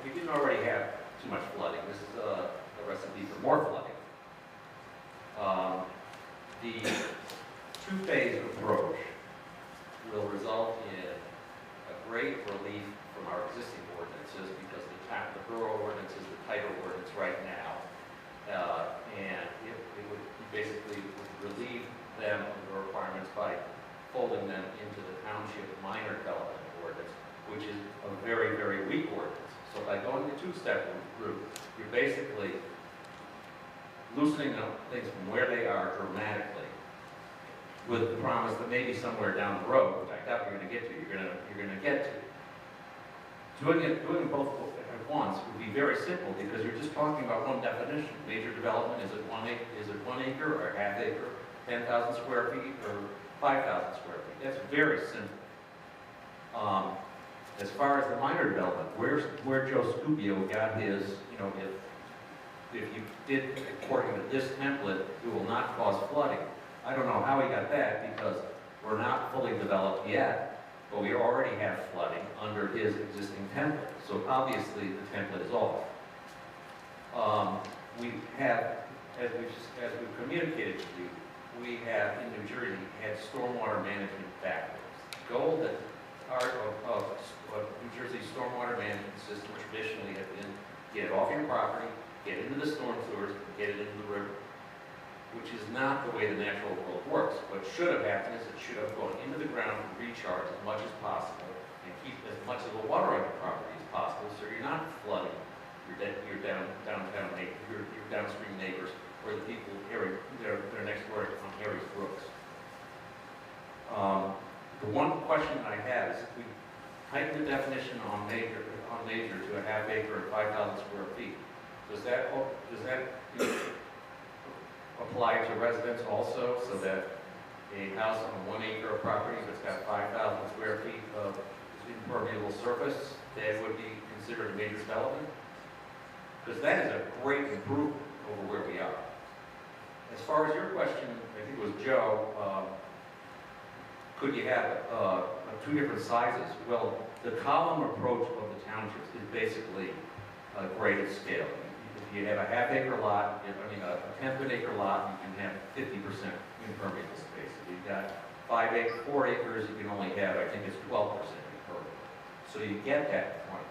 we didn't already have too much flooding. This is a recipe for more flooding. The two-phase approach will result in a great relief from our existing ordinances because the borough ordinance is the title ordinance right now. And it would basically relieve them of the requirements by folding them into the township minor development ordinance, which is a very, very weak ordinance. So by going the two-step route, you're basically loosening up things from where they are dramatically, with the promise that maybe somewhere down the road, which I doubt you're going to get to, you're going to get to. Doing both at once would be very simple because you're just talking about one definition. Major development, is it 1 acre or a half acre, 10,000 square feet or 5,000 square feet? That's very simple. As far as the minor development, where Joe Scupio got his, if you did according to this template, it will not cause flooding. I don't know how he got that because we're not fully developed yet, but we already have flooding under his existing template. So obviously the template is off. We have, as we've communicated to you, we have in New Jersey had stormwater management backwards. The goal that of New Jersey's stormwater management system traditionally has been get it off your property, get it into the storm sewers, and get it into the river, which is not the way the natural world works. What should have happened is it should have gone into the ground and recharged as much as possible and keep as much of the water on your property as possible so you're not flooding your downstream neighbors or the people they're next door on Harry's Brooks. The one question I have is if we tighten the definition on major to a half acre and 5,000 square feet, does that apply to residents also, so that a house on 1 acre of property that's got 5,000 square feet of impermeable surface, that would be considered a major development? Because that is a great improvement over where we are. As far as your question, I think it was Joe, could you have two different sizes? Well, the column approach of the townships is basically a graded scale. If you have a half acre lot, a tenth of an acre lot, you can have 50% impermeable space. If you've got 4 acres, you can only have, I think it's 12% impermeable. So you get that point.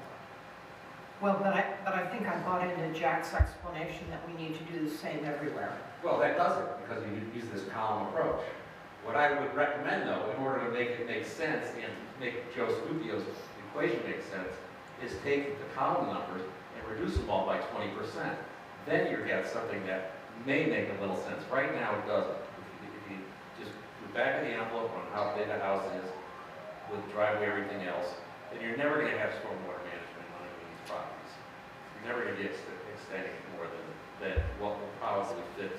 Well, but I think I bought into Jack's explanation that we need to do the same everywhere. Well, that doesn't, because you use this column approach. What I would recommend, though, in order to make it make sense and make Joe Scupio's equation make sense, is take the column numbers and reduce them all by 20%. Then you get something that may make a little sense. Right now, it doesn't. If you just put back of the envelope on how big a house is, with driveway, everything else, then you're never going to have stormwater management on any of these properties. You're never going to be extending it more than what will probably fit.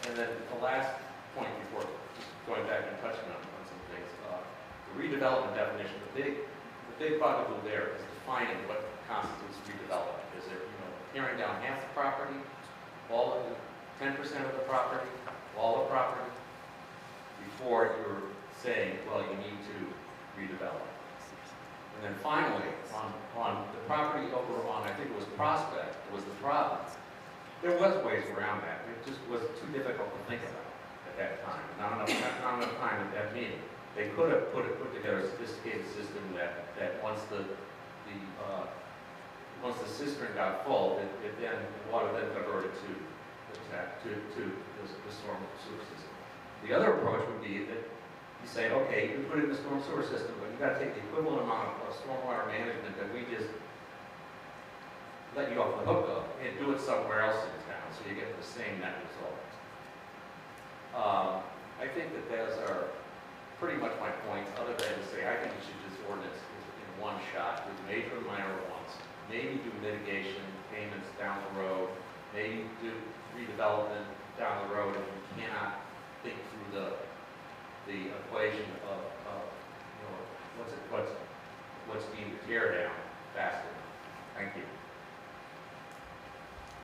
And then the last point before just going back and touching on some things, the redevelopment definition, the big bugaboo there is defining what constitutes redevelopment. Is it, tearing down half the property, all of the 10% of the property, all the property, before you're saying, well, you need to redevelop. And then finally, on the property over on, I think it was Prospect, was the problem. There was ways around that. It just was too difficult to think about at that time. Not enough time at that meeting. They could have put together a sophisticated system that once the cistern got full, the water then diverted to the storm sewer system. The other approach would be that you say, okay, you can put it in the storm sewer system, but you've got to take the equivalent amount of stormwater management that we just let you off the hook of and do it somewhere else in town so you get the same net result. I think that those are pretty much my points, other than to say I think you should just ordinance in one shot with major and minor ones. Maybe do mitigation payments down the road, maybe do redevelopment down the road if you cannot think through the equation of what's deemed to tear down fast enough. Thank you.